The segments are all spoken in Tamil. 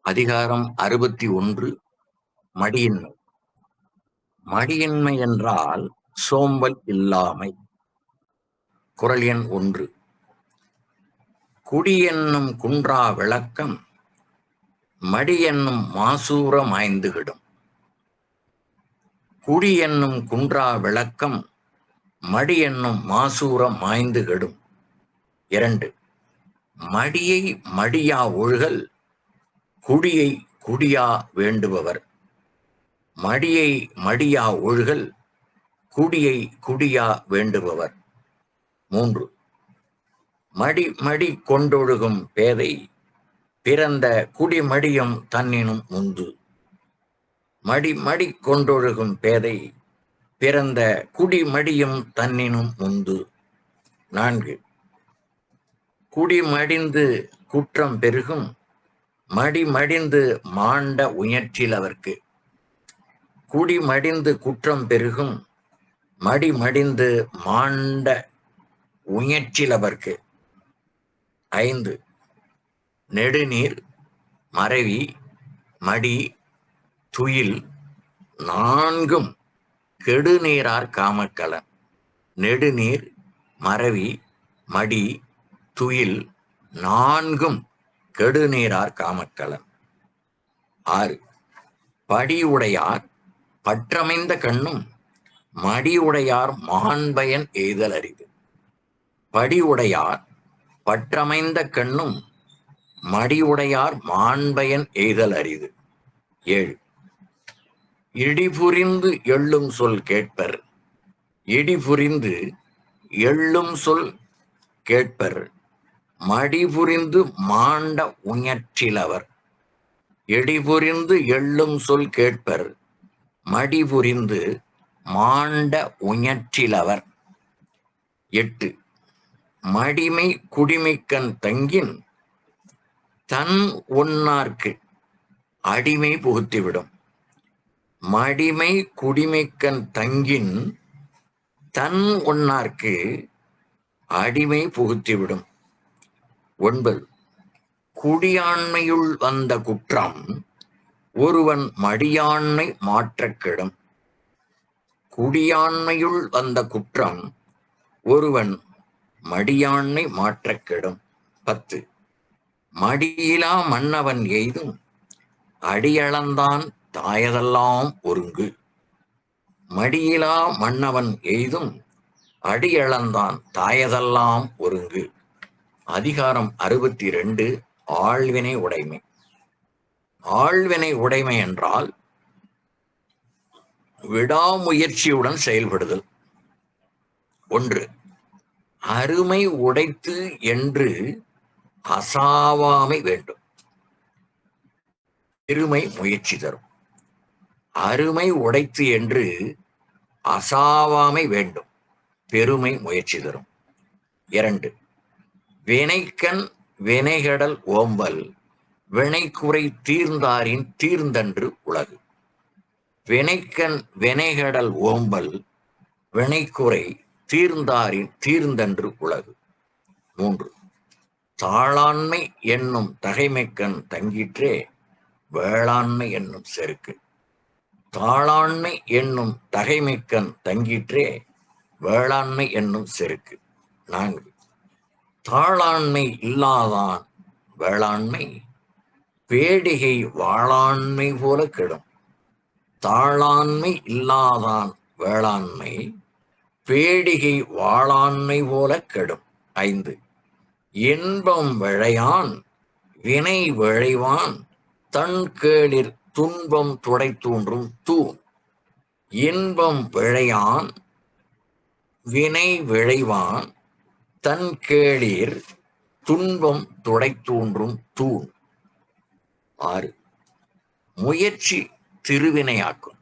அதிகாரம் 61. மடியின்மை. மடியின்மை என்றால் சோம்பல் இல்லாமை. குறள் எண் 1. குடி என்னும் குன்றா விளக்கம் மடி என்னும் மாசூர மாய்ந்துகிடும். குடி என்னும் குன்றா விளக்கம் மடி என்னும் மாசூர மாய்ந்துகிடும். 2. மடியை மடியா ஒழுகல் குடியை குடியா வேண்டுபவர். மடியை மடியா ஒழுகல் குடியை குடியா வேண்டுபவர். 3. மடி மடி கொண்டொழுகும் பேதை பிறந்த குடிமடியும் தன்னினும் முந்து. மடி மடி கொண்டொழுகும் பேதை பிறந்த குடிமடியும் தன்னினும் முந்து. 4. குடிமடிந்து குற்றம் பெருகும் மடிமடிந்து மாண்ட உயற்றிலவர்க்கு. குடிமடிந்து குற்றம் பெருகும் மடிமடிந்து மாண்ட உயற்றிலவர்க்கு. 5. நெடுநீர் மறவி மடி துயில் நான்கும் கெடுநீரார் காமக்கலன். நெடுநீர் மறவி மடி துயில் நான்கும் கெடுநீரார் காமக்கலன். 6. படியுடையார் பற்றமைந்த கண்ணும் மடியுடையார் மாண்பயன் எய்தல் அரிது. படியுடையார் பற்றமைந்த கண்ணும் மடியுடையார் மாண்பயன் எய்தல் அரிது. 7. இடிபுரிந்து எள்ளும் சொல் கேட்பர். இடிபுரிந்து எள்ளும் சொல் கேட்பர் மடிபுரிந்து மாண்ட உயற்றிலவர். இடிபுரிந்து எள்ளும் சொல் கேட்பர் மடிபுரிந்து மாண்ட உயற்றிலவர். 8. மடிமை குடிமைக்கண் தங்கின் தன் ஒன்னார்க்கு அடிமை புகுத்திவிடும். மடிமை குடிமைக்கண் தங்கின் தன் ஒன்னார்க்கு அடிமை புகுத்திவிடும். 9. குடியாண்மையுள் வந்த குற்றம் ஒருவன் மடியாண்மை மாற்றக் கெடும். குடியாண்மையுள் வந்த குற்றம் ஒருவன் மடியாண்மை மாற்றக் கெடும். 10. மடியிலா மன்னவன் எய்தும் அடியளந்தான் தாயதெல்லாம் ஒருங்கு. மடியிலா மன்னவன் எய்தும் அடியளந்தான் தாயதெல்லாம் ஒருங்கு. அதிகாரம் 62. ஆள்வினை உடைமை. ஆள்வினை உடைமை என்றால் விடாமுயற்சியுடன் செயல்படுதல். 1. அருமை உடைத்து என்று அசாவாமை வேண்டும். பெருமை முயற்சி தரும். அருமை உடைத்து என்று அசாவாமை வேண்டும். பெருமை முயற்சி தரும். 2. வினைக்கண் வினைகடல் ஓம்பல் வினைக்குறை தீர்ந்தாரின் தீர்ந்தன்று உலகு. வினைக்கண் வினைகடல் ஓம்பல் வினைக்குறை தீர்ந்தாரின் தீர்ந்தன்று உலகு. 3. தாளாண்மை என்னும் தகைமைக்கண் தங்கிற்றே வேளாண்மை என்னும் செருக்கு. தாளாண்மை என்னும் தகைமைக்கண் தங்கிற்றே வேளாண்மை என்னும் செருக்கு. 4. தாளாண்மை இல்லாதான் வேளாண்மை பேடிகை வாளாண்மை போல கெடும். தாளாண்மை இல்லாதான் வேளாண்மை பேடிகை வாளாண்மை போல கெடும். 5. இன்பம் விழையான் வினை விழைவான் தன் கேளிர் துன்பம் துடை தூன்றும் தூண். இன்பம் விழையான் வினை விழைவான் தன் கேளிர் துன்பம் துடை தூன்றும் தூண். 6. முயற்சி திருவினையாக்கும்.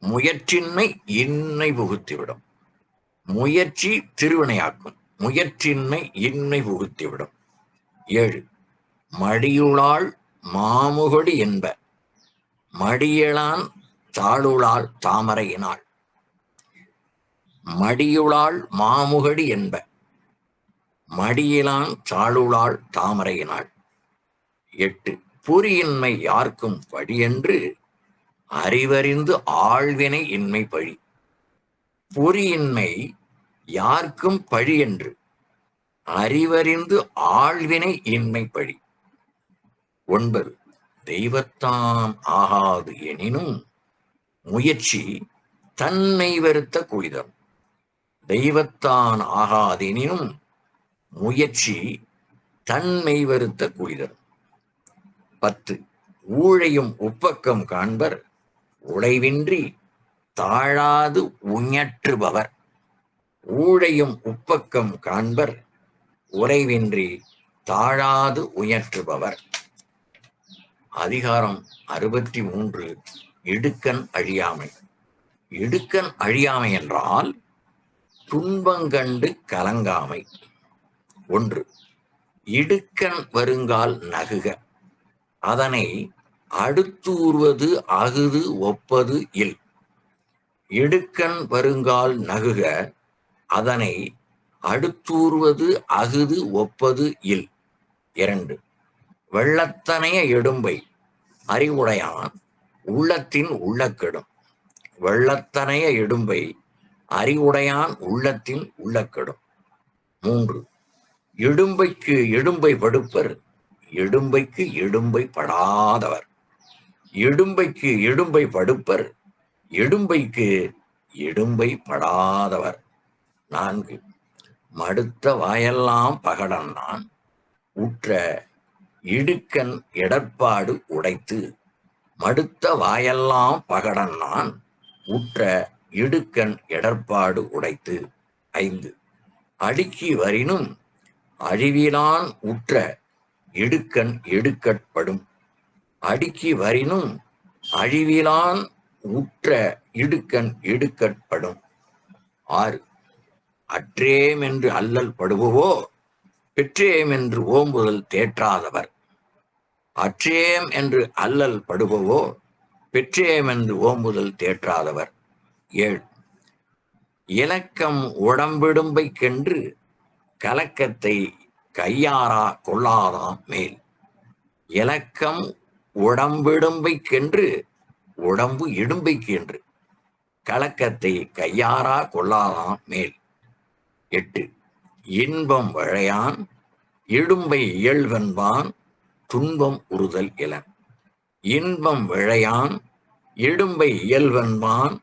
முயற்றின்மை இன்மை புகுத்திவிடும். முயற்சி திருவினையாக்கும். முயற்றின்மை இன்மை புகுத்திவிடும். 7. மடியுளாள் மாமுகடி என்ப மடியலான் தாளுளாள் தாமரையினாள். மடியுளாள் மாமுகடி என்ப மடியிலான் தாளுளாள் தாமரையினாள். 8. பொறியின்மை யார்க்கும் படியென்று அறிவறிந்து ஆழ்வினை இன்மை பழி. பொறியின்மை யார்க்கும் பழி என்று அறிவறிந்து ஆழ்வினை இன்மை பழி. 9. தெய்வத்தான் ஆகாது எனினும் முயற்சி தன்னை வருத்த குளிதம். தெய்வத்தான் ஆகாதெனினும் முயற்சி தன்மை வருத்த குளிதம். 10. ஊழையும் உப்பக்கம் காண்பர் உழைவின்றி தாழாது உஞற்றுபவர். ஊழையும் உப்பக்கம் காண்பர் உழைவின்றி தாழாது உயற்றுபவர். அதிகாரம் 63. இடுக்கண் அழியாமை. இடுக்கண் அழியாமை என்றால் துன்பங்கண்டு கலங்காமை. 1. இடுக்கண் வருங்கால் நகுக, அதனை அடுத்தூர்வது அகுது ஒப்பது இல். இடுக்கண் வருங்கால் நகுக, அதனை அடுத்தூர்வது அகுது ஒப்பது இல். 2. வெள்ளத்தனைய எடும்பை அறிவுடையான் உள்ளத்தின் உள்ளக்கெடும். வெள்ளத்தனைய எடும்பை அறிவுடையான் உள்ளத்தின் உள்ளக்கெடும். 3. இடும்பைக்கு இடும்பை படுப்பர் இடும்பைக்கு இடும்பை படாதவர். இடும்பைக்கு இடும்பை படுப்பர் இடும்பைக்கு இடும்பை படாதவர். 4. மடுத்த வாயெல்லாம் பகடன்னான் உற்ற இடுக்கண் இடர்பாடு உடைத்து. மடுத்த வாயெல்லாம் பகடன்னான் உற்ற இடுக்கண் இடர்பாடு உடைத்து. 5. அடுக்கி வரினும் அழிவிலான் உற்ற இடுக்கண் எடுக்கட்படும். அடுக்கி வரினும் அழிவிலான் உற்ற இடுக்கண் எடுக்கட்படும். 6. அற்றேம் என்று அல்லல் படுபவோ பெற்றேம் என்று ஓம்புதல் தேற்றாதவர். அற்றேம் என்று அல்லல் படுபவோ பெற்றேம் என்று ஓம்புதல் தேற்றாதவர். 7. இலக்கம் உடம்பிடும்பைக்கென்று கலக்கத்தை கையாரா கொள்ளாதாம் மேல். இலக்கம் உடம்பிடும்பைக்கென்று உடம்பு இடும்பைக்கு என்று கலக்கத்தை கையாரா கொள்ளாதாம் மேல். 8. இன்பம் வழையான் இடும்பை இயல்வென்பான் துன்பம் உறுதல் இலன். இன்பம் விழையான் இடும்பை இயல்வென்பான்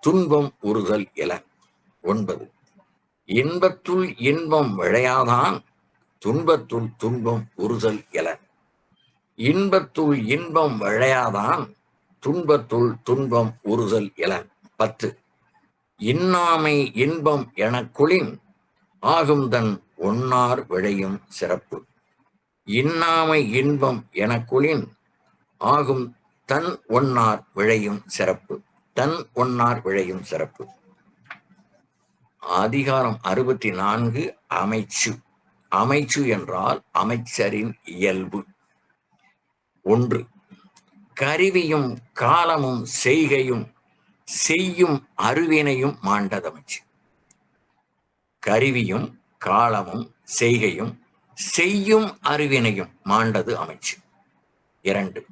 துன்பம் உறுதல் இலன். 9. இன்பத்துள் இன்பம் விழையாதான் துன்பத்துள் துன்பம் உறுதல் இலன். இன்பத்துள் இன்பம் விழையாதான் துன்பத்துள் துன்பம் உறுதல் இலன். 10. இன்னாமை இன்பம் எனக்குளின் ஆகும் தன் ஒன்னார் விழையும் சிறப்பு. இன்னாமை இன்பம் எனக்குளின் ஆகும் தன் ஒன்னார் விழையும் சிறப்பு. தன் ஒன்னார் விழையும் சிறப்பு. அதிகாரம் 64. அமைச்சு. அமைச்சு என்றால் அமைச்சரின் இயல்பு. 1. கருவியும் காலமும் செய்கையும் செய்யும் அருவினையும் மாண்டதமைச்சு. கருவியும் காலமும் செய்கையும் செய்யும் அருவினையும் மாண்டது அமைச்சு. 2.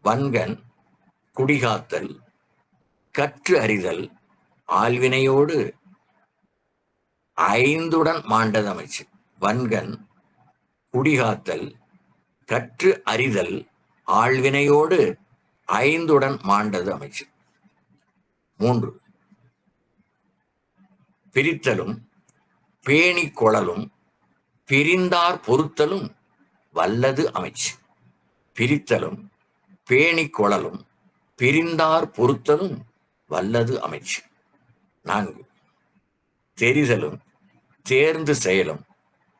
வன்கண் குடிகாத்தல் கற்று அறிதல் ஆழ்வினையோடு 5 மாண்டது அமைச்சு. வன்கண் குடிகாத்தல் கற்று அறிதல் ஆழ்வினையோடு 5 மாண்டது அமைச்சு. 3. பிரித்தலும் பேணி கொளலும் பிரிந்தார் பொறுத்தலும் வல்லது அமைச்சு. பிரித்தலும் பேணி கொளலும் பிரிந்தார் பொறுத்தலும் வல்லது அமைச்சு. 4. தெரிதலும் தேர்ந்து செயலும்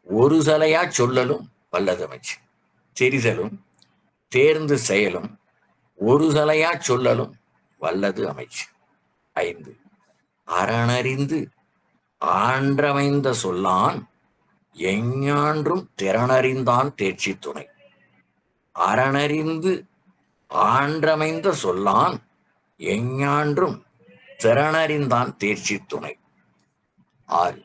ஒரு சலையா சொல்லலும் வல்லது அமைச்சு. தெரிதலும் தேர்ந்து செயலும் ஒரு சலையா சொல்லலும் வல்லது அமைச்சு. 5. அறனறிந்து ஆன்றமைந்த சொல்லான் எஞ்ஞான்றும் திறனறிந்தான் தேர்ச்சி துணை. அறனறிந்து ஆன்றமைந்த சொல்லான் எஞ்ஞான்றும் திறனறிந்தான் தேர்ச்சி துணை. 6.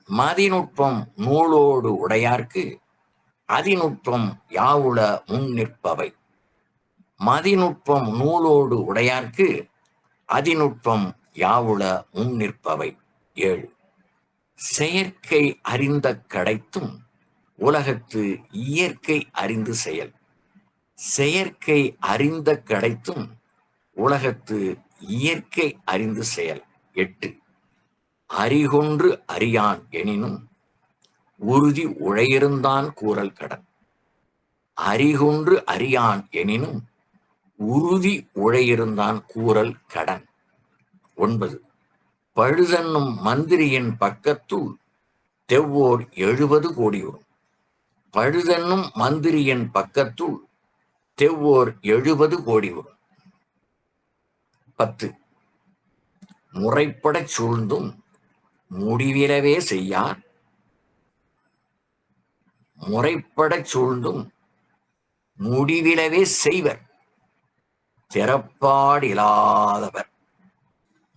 மதிநுட்பம் நூலோடு உடையார்க்கு அதிநுட்பம் யாவுள முன் நிற்பவை. மதிநுட்பம் நூலோடு உடையார்க்கு அதிநுட்பம் யாவுள முன் நிற்பவை. 7. செயற்கை அறிந்த கடைத்தும் உலகத்து இயற்கை அறிந்து செயல். செயற்கை அறிந்த கடைத்தும் உலகத்து இயற்கை அறிந்து செயல். 8. அறிகொன்று அறியான் எனினும் உறுதி உழையிருந்தான் கூறல் கடன். அறிகொன்று அறியான் எனினும் உறுதி உழையிருந்தான் கூறல் கடன். 9. பழுதன்னும் மந்திரியின் பக்கத்துள் தெவ்வோர் 70 கோடி வரும். பழுதன்னும் மந்திரியின் பக்கத்துள் தெவ்வோர் 70 கோடி வரும். 10. முறைப்படச் சூழ்ந்தும் முடிவிலவே செய்யார். முறைப்படச் சூழ்ந்தும் முடிவிலவே செய்வர் திறப்பாடிலாதவர்.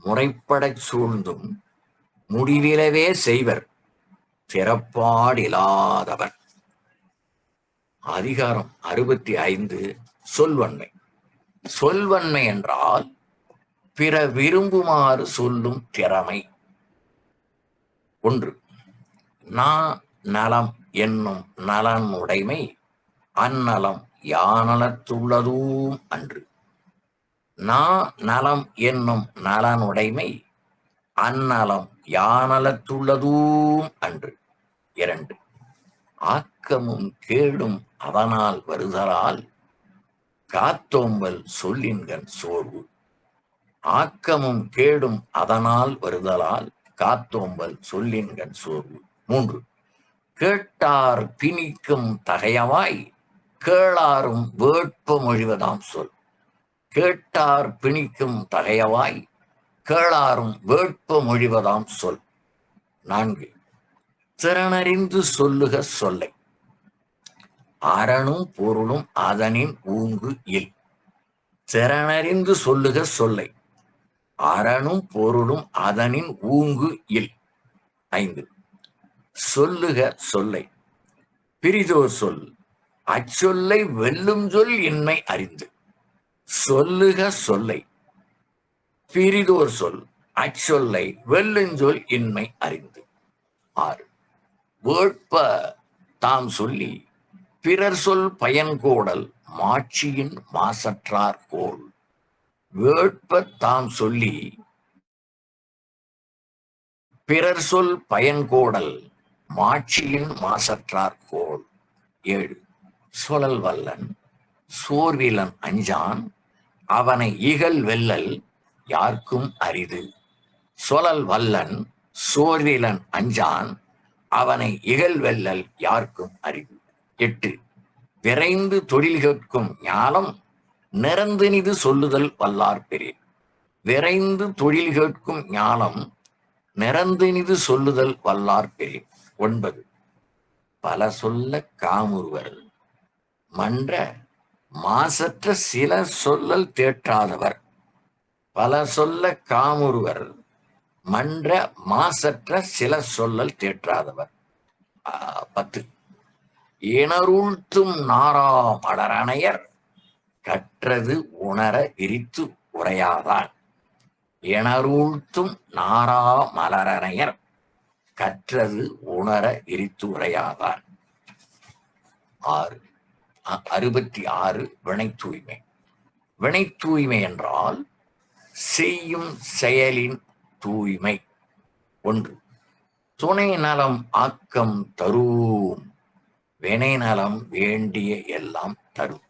முறைப்படச் சூழ்ந்தும் முடிவிலவே செய்வர் திறப்பாடிலாதவர். அதிகாரம் 65. சொல்வன்மை. சொல்வன்மை என்றால் பிற விரும்புமாறு சொல்லும் திறமை. 1. நலம் என்னும் நலனுடைமை அந்நலம் யானலத்துள்ளதூம் அன்று. நலம் என்னும் நலனுடைமை அந்நலம் யானலத்துள்ளதூம் அன்று. 2. ஆக்கமும் கேடும் அதனால் வருதலால் காத்தோம்பல் சொல்லின்கண் சோர்வு. ஆக்கமும் கேடும் அதனால் வருதலால் காத்தோம்பல் சொல்லின்கண் சோர்வு. 3. கேட்டார் பிணிக்கும் தகையவாய் கேளாரும் வேட்ப மொழிவதாம் சொல். கேட்டார் பிணிக்கும் தகையவாய் கேளாரும் வேட்ப மொழிவதாம் சொல். 4. திறனறிந்து சொல்லுக சொல்லை அறனும் பொருளும் அதனின் ஊங்கு இல். திறனறிந்து சொல்லுக சொல்லை அறனும் பொருளும் அதனின் ஊங்கு இல். 5. சொல்லுக சொல்லை பிரிதோர் சொல் அச்சொல்லை வெல்லும் சொல் இன்மை அறிந்து. சொல்லுக சொல்லை பிரிதோர் சொல் அச்சொல்லை வெல்லுஞ்சொல் இன்மை அறிந்து. 6. வேட்ப தாம் சொல்லி பிறர் சொல் பயன்கோடல் மாட்சியின் மாசற்றார் கோள். வேட்ப தாம் சொல்லி பிறர் சொல் பயன்கோடல் மாட்சியின் மாசற்றார் கோள். 7. சொலல் வல்லன் சோர்விலன் அஞ்சான் அவனை இகழ் வெல்லல் யார்க்கும் அரிது. சொலல் வல்லன் சோர்விலன் அஞ்சான் அவனை இகழ் வெல்லல் யார்க்கும் அரிது. 8. விரைந்து தொழில் கேட்கும் ஞானம் நிறந்தினிது சொல்லுதல் வல்லார் பெறேன். விரைந்து தொழில் கேட்கும் ஞானம் நிறந்தினிது சொல்லுதல் வல்லார் பெறேன். 9. பல சொல்ல காமுறுவர் மன்ற மாசற்ற சில சொல்லல் தேற்றாதவர். பல சொல்ல காமுறுவர் மன்ற மாசற்ற சில சொல்லல் தேற்றாதவர். 10. இணருள்த்தும் நாரா மலரணையர் கற்றது உணர விரித்து உரையாதான். இணருள்த்தும் நாரா மலரணையர் கற்றது உணர விரித்து உரையாதான். 66. வினை தூய்மை. வினை தூய்மை என்றால் செய்யும் செயலின் தூய்மை. 1. துணை நலம் ஆக்கம் தரும் வினை நலம் வேண்டிய எல்லாம் தரும்.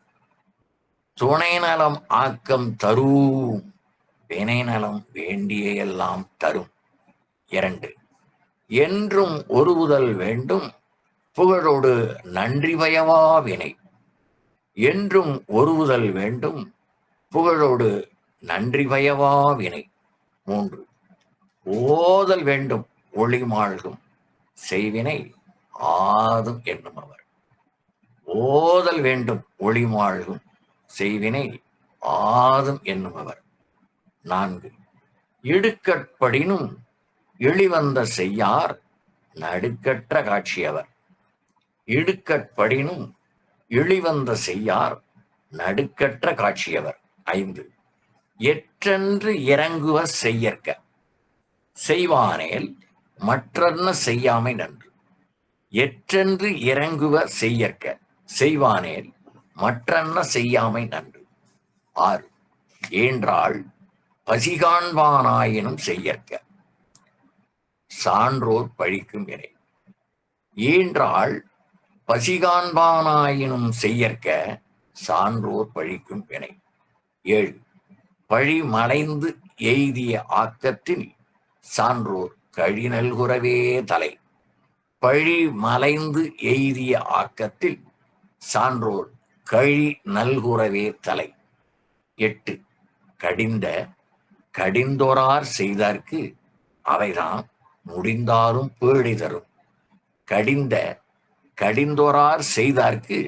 துணை நலம் ஆக்கம் தரும் வினை நலம் வேண்டிய எல்லாம் தரும். 2. என்றும் ஒருவுதல் வேண்டும் புகழோடு நன்றி பயவா வினை. என்றும் ஒருவுதல் வேண்டும் புகழோடு நன்றி பயவா வினை. 3. ஓதல் வேண்டும் ஒளிமாழ்கும் செய்வினை ஆதும் என்னும் அவர். ஓதல் வேண்டும் ஒளிமாழ்கும் செய்வினை ஆதும் என்னும் அவர். 4. இடுக்கட்படினும் இழிவந்த செய்யார் நடுக்கற்ற காட்சியவர். இடுக்கட்படினும் இழிவந்த செய்யார் நடுக்கற்ற காட்சியவர். 5. எற்றென்று இறங்குவ செய்யற்க செய்வானேல் மற்றன்ன செய்யாமை நன்று. எற்றென்று இறங்குவ செய்யற்க செய்வானேல் மற்றன்ன செய்யாமை நன்று. 6. ஏன்றாள் பசிகாண்பானாயினும் செய்யற்க சான்றோர் பழிக்கும் வினை. ஈன்றாள் பசிகாண்பானாயினும் செய்யற்க சான்றோர் பழிக்கும் வினை. 7. பழி மலைந்து எய்திய ஆக்கத்தில் சான்றோர் கழி நல்குறவே தலை. பழி மலைந்து எய்திய ஆக்கத்தில் சான்றோர் கழி நல்குறவே தலை. 8. கடிந்தொரார் செய்தார்க்கு அவைதான் முடிந்தாலும் பேழி தரும். கடிந்தொரார் செய்தார்க்கு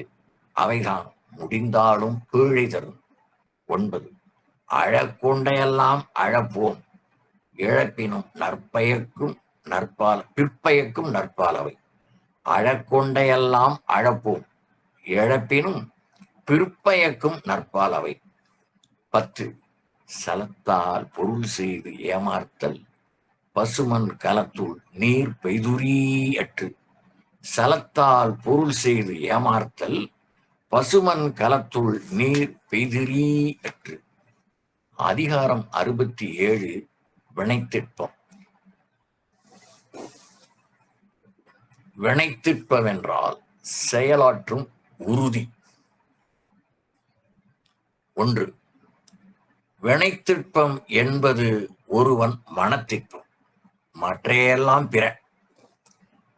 அவைதான் முடிந்தாலும் பேழி தரும். 9. அழக்கொண்டையெல்லாம் அழப்போம் இழப்பினும் பிற்பயக்கும் நற்பாலவை. அழக்கொண்டையெல்லாம் அழப்போம் இழப்பினும் பிற்பயக்கும் நற்பாலவை. 10. சலத்தால் பொருள் செய்து ஏமாற்றல் பசுமன் கலத்துள் நீர் பெய்துரியற்று. சலத்தால் பொருள் செய்து ஏமாற்றல் பசுமன் கலத்துள் நீர் பெய்துரியற்று. அதிகாரம் 67 வினைத்திட்பம். வினைத்திட்பமென்றால் செயலாற்றும் உறுதி. 1. வினைத்திட்பம் என்பது ஒருவன் மனத்திட்பம் மற்றையெல்லாம் பிற.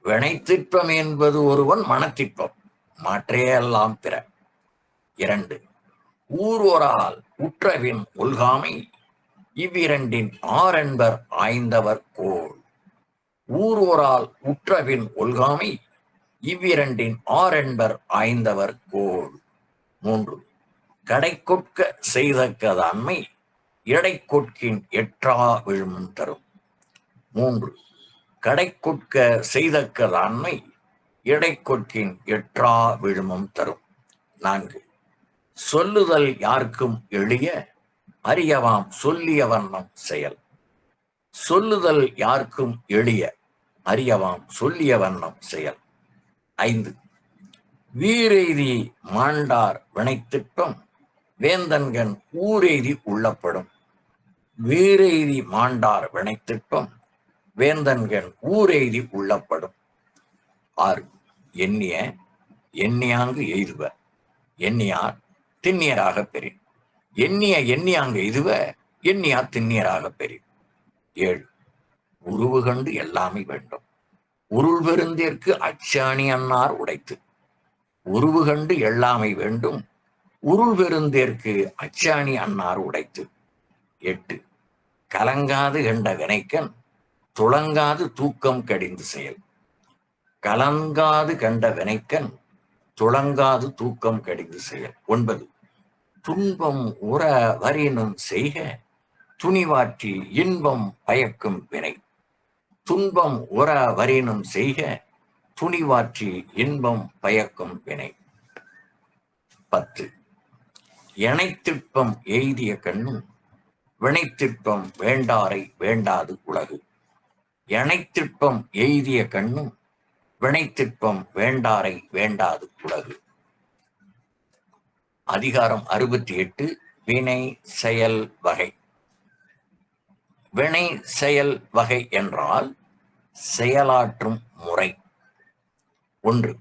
வினைத்திட்பம் என்பது ஒருவன் மனத்திட்பம் மற்றையெல்லாம் பிற. 2. ஊரோரால் உற்றவின் ஒல்காமை இவ்விரண்டின் ஆரென்பர் ஆய்ந்தவர் கோள். ஊரோரால் உற்றவின் ஒல்காமை இவ்விரண்டின் ஆரென்பர் ஆய்ந்தவர் கோள். 3. கடைக்கொட்க செய்தக்கதாண்மை எடைக்கொட்கின் எற்றா விழுமம் தரும். 3. கடைக்கொட்க செய்தக்கதாண்மை எடைக்கொட்கின் எற்றா விழுமம் தரும். 4. சொல்லுதல் யார்க்கும் எளிய அறியவாம் சொல்லிய வண்ணம் செயல். சொல்லுதல் யார்க்கும் எளிய அறியவாம் சொல்லிய வண்ணம் செயல். 5. வீரெய்தி மாண்டார் வினைத்திட்பம் வேந்தன்கண் ஊரெய்தி உள்ளப்படும். வீரெய்தி மாண்டார் வினைத்திட்பம் வேந்தன்கண் ஊரெய்தி உள்ளப்படும். 6. எண்ணியாங்கு எய்துவ எண்ணியார் திண்ணியராக பெறின். எண்ணியாங்கு எய்துவ எண்ணியார் திண்ணியராக பெறின். 7. உருவு கண்டு எல்லாமே வேண்டும் உருள் பெருந்தேற்கு அச்சாணி அன்னார் உடைத்து. உருவு கண்டு எல்லாமை வேண்டும் உருள் பெருந்தேற்கு அச்சாணி அன்னார் உடைத்து. 8. கலங்காது கண்ட வினைக்கண் துளங்காது தூக்கம் கடிந்து செயல். கலங்காது கண்ட வினைக்கண் துளங்காது தூக்கம் கடிந்து செயல். 9. துன்பம் உற வரினும் செய்க துணிவாற்றி இன்பம் பயக்கும் வினை. துன்பம் உற வரினும் செய்க துணிவாற்றி இன்பம் பயக்கும் வினை. 10. எனைத்திட்பம் எய்திய கண்ணும் வினைத்திட்பம் வேண்டாரை வேண்டாது உலகு. எனைத்திட்பம் எய்திய கண்ணும் வினைத்திட்பம் வேண்டாரை வேண்டாது உலகு. அதிகாரம் 68 வினை செயல் வகை. வினை செயல் வகை என்றால் செயலாற்றும் முறை. 1.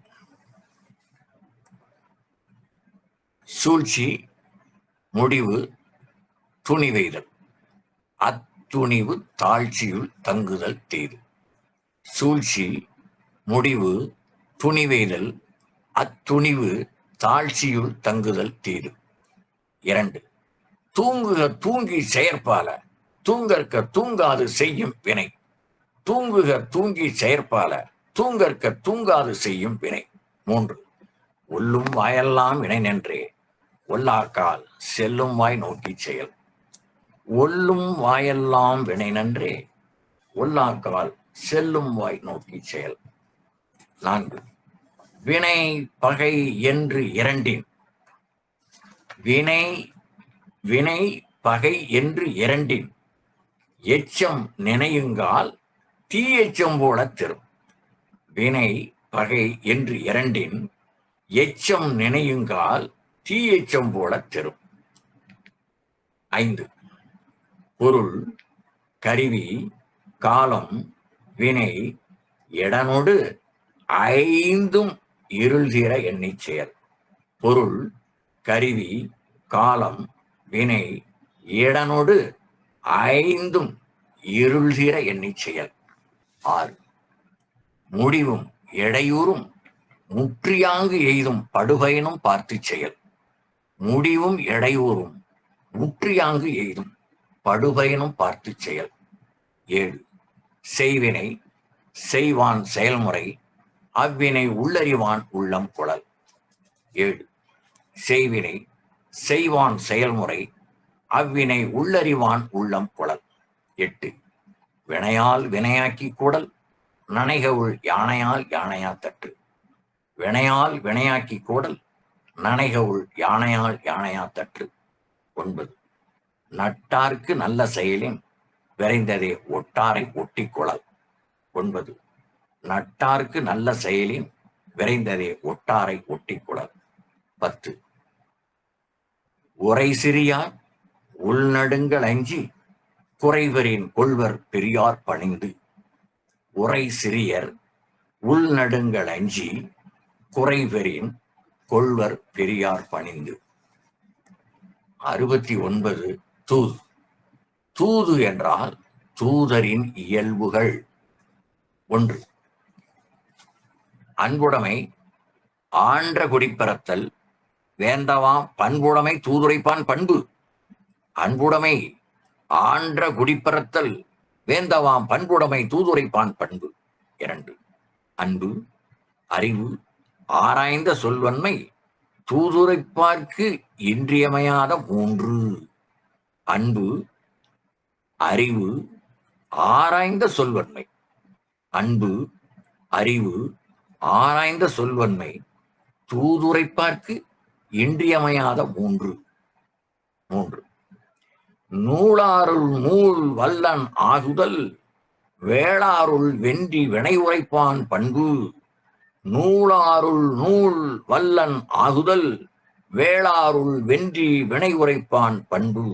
சூழ்ச்சி முடிவு துணிவெய்தல். அத்துணிவு தாழ்ச்சியுள் தங்குதல் தீது. சூழ்ச்சி முடிவு துணிவெய்தல் அத்துணிவு தாழ்ச்சியுள் தங்குதல் தீது. 2. தூங்குக தூங்கி செயற்பால தூங்கற்க தூங்காது செய்யும் வினை. தூங்குக தூங்கி செயற்பால தூங்கற்க தூங்காது செய்யும் வினை. 3. ஒல்லும் வாயெல்லாம் வினை நின்றே ஒல்லாக்கால் செல்லும் வாய் நோக்கி செயல். ஒல்லும் வாயெல்லாம் வினை நன்றே ஒல்லாக்கால் செல்லும் வாய் நோக்கி செயல். 4. வினை பகை என்று இரண்டின் வினை வினை பகை என்று இரண்டின் எச்சம் நினையுங்கால் தீ எச்சம் போல தரும். வினை பகை என்று இரண்டின் எச்சம் நினையுங்கால் தீ எச்சம் போல தரும். 5. பொருள், கருவி, காலம், வினை, இடனொடு ஐந்தும் இருள் தீர எண்ணிச் செயல். பொருள், கருவி, காலம், வினை, இடனொடு ஐந்தும் இருள் தீர எண்ணிச் செயல். 6. முடிவும் இடையூறும் முற்றியாங்கு எய்தும் படுபயனும் பார்த்து செயல். முடிவும் இடையூறும் முற்றியாங்கு எய்தும் படுபயனும் பார்த்து செயல். 7. செய்வினை செய்வான் செயல்முறை அவ்வினை உள்ளறிவான் உள்ளம் குழல். 7. செய்வினை செய்வான் செயல்முறை அவ்வினை உள்ளறிவான் உள்ளம் குழல். 8. வினையால் வினையாக்கி கூடல் நனைகவுள் யானையால் யானையா தட்டு. வினையால் வினையாக்கி கூடல் நனைகவுள் யானையால் யானையா தட்டு. 9. நட்டார்க்கு நல்ல செயலின் விரைந்ததே ஒட்டாரை ஒட்டி குழல். 9. நட்டார்க்கு நல்ல செயலின் விரைந்ததே ஒட்டாரை ஒட்டி குழல். 10. உரை சிறியார் உள்நடுங்கள் அஞ்சி குறைவரின் கொள்வர் பெரியார் பணிந்து. உரை சிறியர் உள்நடுங்கள் அஞ்சி குறைவரின் கொள்வர் பெரியார் பணிந்து. 69. தூது. தூது என்றால் தூதரின் இயல்புகள். 1. அன்புடைமை ஆன்ற குடிப்பறத்தல் வேந்தவாம் பண்புடைமை தூதுரைப்பான் பண்பு. அன்புடைமை ஆன்ற குடிப்பறத்தல் வேந்தவாம் பண்புடைமை தூதுரைப்பான் பண்பு. 2. அன்பு அறிவு ஆராய்ந்த சொல்வன்மை தூதுரைப்பார்க்கு இன்றியமையாத 3. அன்பு அறிவு ஆராய்ந்த சொல்வன்மை. அன்பு அறிவு ஆராய்ந்த சொல்வன்மை தூதுரைப்பார்க்கு இன்றியமையாத 3. நூலாருள் நூல் வல்லன் ஆகுதல் வேளாருள் வென்றி வினை உரைப்பான் பண்பு. நூலாருள் நூல் வல்லன் ஆகுதல் வேளாருள் வென்றி வினை உரைப்பான் பண்பு.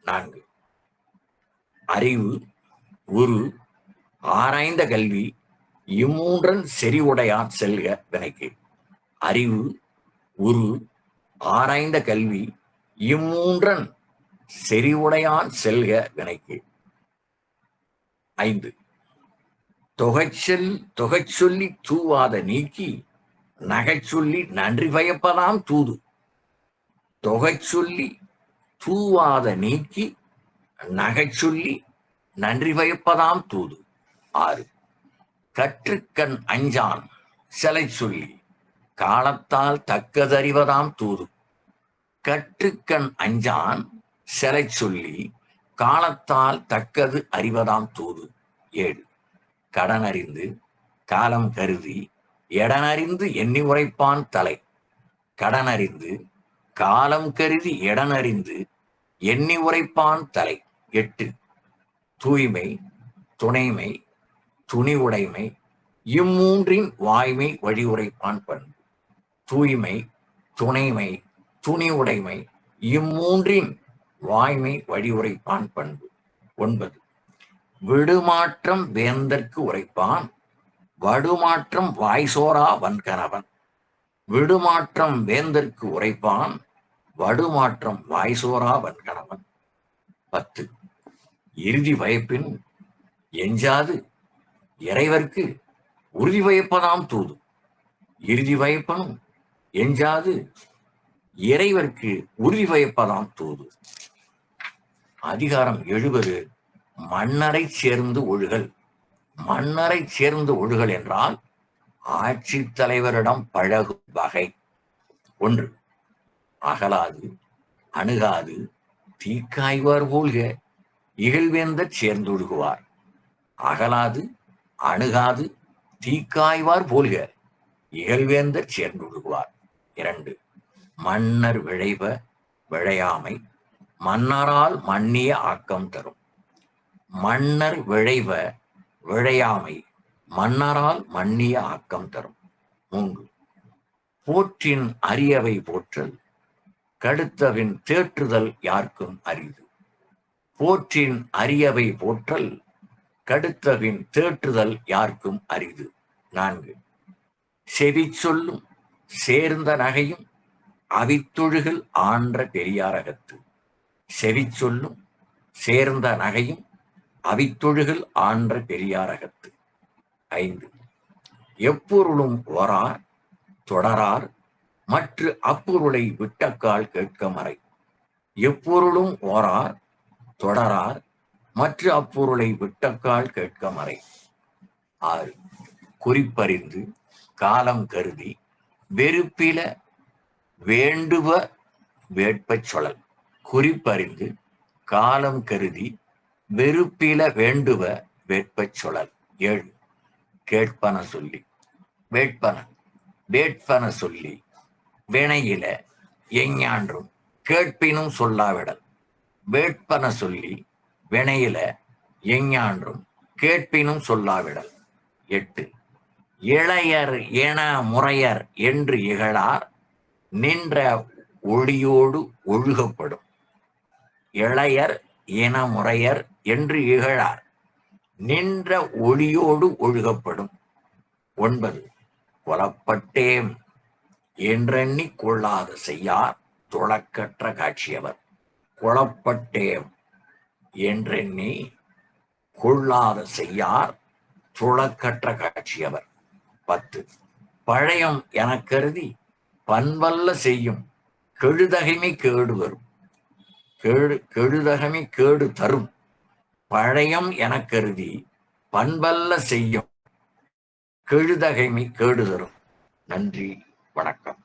4. அறிவு உரு ஆராய்ந்த கல்வி இம்மூன்றன் செறிவுடையான் செல்க வினைக்கு. அறிவு உரு ஆராய்ந்த கல்வி இம்மூன்றன் செறிவுடையான் செல்க வினைக்கு. 5. தொகைச்சொல்லி தூவாத நீக்கி நகைச்சொல்லி நன்றி பயப்பதாம் தூது. தொகைச்சொல்லி தூவாத நீக்கி நகைச்சொல்லி நன்றி பயப்பதாம் தூது. 6. கற்றுக்கண் அஞ்சான் சிலை சொல்லி காலத்தால் தக்கதறிவதாம் தூது. கற்றுக்கண் அஞ்சான் சிலை சொல்லி காலத்தால் தக்கது அறிவதாம் தூது. 7. கடனறிந்து காலம் கருதி எடனறிந்து எண்ணி உரைப்பான் தலை. கடனறிந்து காலம் கருதி எடனறிந்து எண்ணி உரைப்பான் தலை. 8. தூய்மை துணைமை துணிவுடைமை இம்மூன்றின் வாய்மை வழி உரைப்பான் பண்பு. தூய்மை துணைமை துணிவுடைமை இம்மூன்றின் வாய்மை வழி உரைப்பான் பண்பு. 9. விடுமாற்றம் வேந்தற்கு உரைப்பான் வடுமாற்றம் வாய்சோரா வன்கணவன். விடுமாற்றம் வேந்தற்கு உரைப்பான் வடுமாற்றம் வாய்சோரா வன்கணவன். 10. இறுதி வயப்பின் எஞ்சாது இறைவர்க்கு உறுதி வயப்பதாம் தூது. இறுதி வயப்பனும் எஞ்சாது இறைவர்க்கு உறுதி வயப்பதாம் தூது. அதிகாரம் 70. மன்னரை சேர்ந்து ஒழுகல். மன்னரை சேர்ந்து ஒழுகல் என்றால் ஆட்சி தலைவரிடம் பழகும் வகை. 1. அகலாது அணுகாது தீக்காய்வார் போல்க இகழ்வேந்தர் சேர்ந்தொழுகுவார். அகலாது அணுகாது தீக்காய்வார் போல்க இகழ்வேந்தர் சேர்ந்தொழுகுவார். 2. மன்னர் விழைவ விழையாமை மன்னரால் மன்னிய ஆக்கம் தரும். மன்னர் விழைவ விழையாமை மன்னரால் மன்னிய ஆக்கம் தரும். 3. போற்றின் அரியவை போற்றல் கடுத்தவின் தேற்றுதல் யார்க்கும் அரிது. போற்றின் அரியவை போற்றல் கடுத்தவின் தேற்றுதல் யார்க்கும் அரிது. 4. செவி சொல்லும் சேர்ந்த நகையும் அவித்தொழுகள் ஆன்ற பெரியாரகத்து. செவி சொல்லும் சேர்ந்த நகையும் அவித்தொழுகள் ஆன்ற பெரியாரகத்து. 5. எப்பொருளும் ஓரார் தொடரார் மற்ற அப்பொருளை விட்டக்கால் கேட்க மறை. எப்பொருளும் ஓரார் தொடரார் மற்ற அப்பொருளை விட்டக்கால் கேட்க மறை. 6. குறிப்பறிந்து காலம் கருதி வெறுப்பில வேண்டுவ வேட்பச் சொலல். குறிப்பறிந்து காலம் கருதி வெறுப்பில வேண்டுவ வேட்பச் சொலல். 7. கேட்பன சொல்லி வேட்பன வேட்பன சொல்லி வினையில எஞ்ஞான்றும் கேட்பினும் சொல்லாவிடல். வேட்பன சொல்லி வினையில எஞ்ஞான்றும் கேட்பினும் சொல்லாவிடல். 8. இளையர் என முறையர் என்று இகழார் நின்ற ஒளியோடு ஒழுகப்படும். இளையர் என முறையர் என்று இகழார் நின்ற ஒளியோடு ஒழுகப்படும். 9. கொலப்பட்டேம் என்றெண்ணி கொள்ளாத செய்யார் துளக்கற்ற காட்சியவர். கொலப்பட்டேம் என்றெண்ணி கொள்ளாத செய்யார் துளக்கற்ற காட்சியவர். 10. பழையம் எனக் கருதி பண்பல்ல செய்யும் கெழுதகைமை கேடு வரும். கெழுதகைமை கேடு தரும். பழையம் எனக் கருதி பண்பல்ல செய்யும் கெழுதகைமை கேடு தரும். நன்றி, வணக்கம்.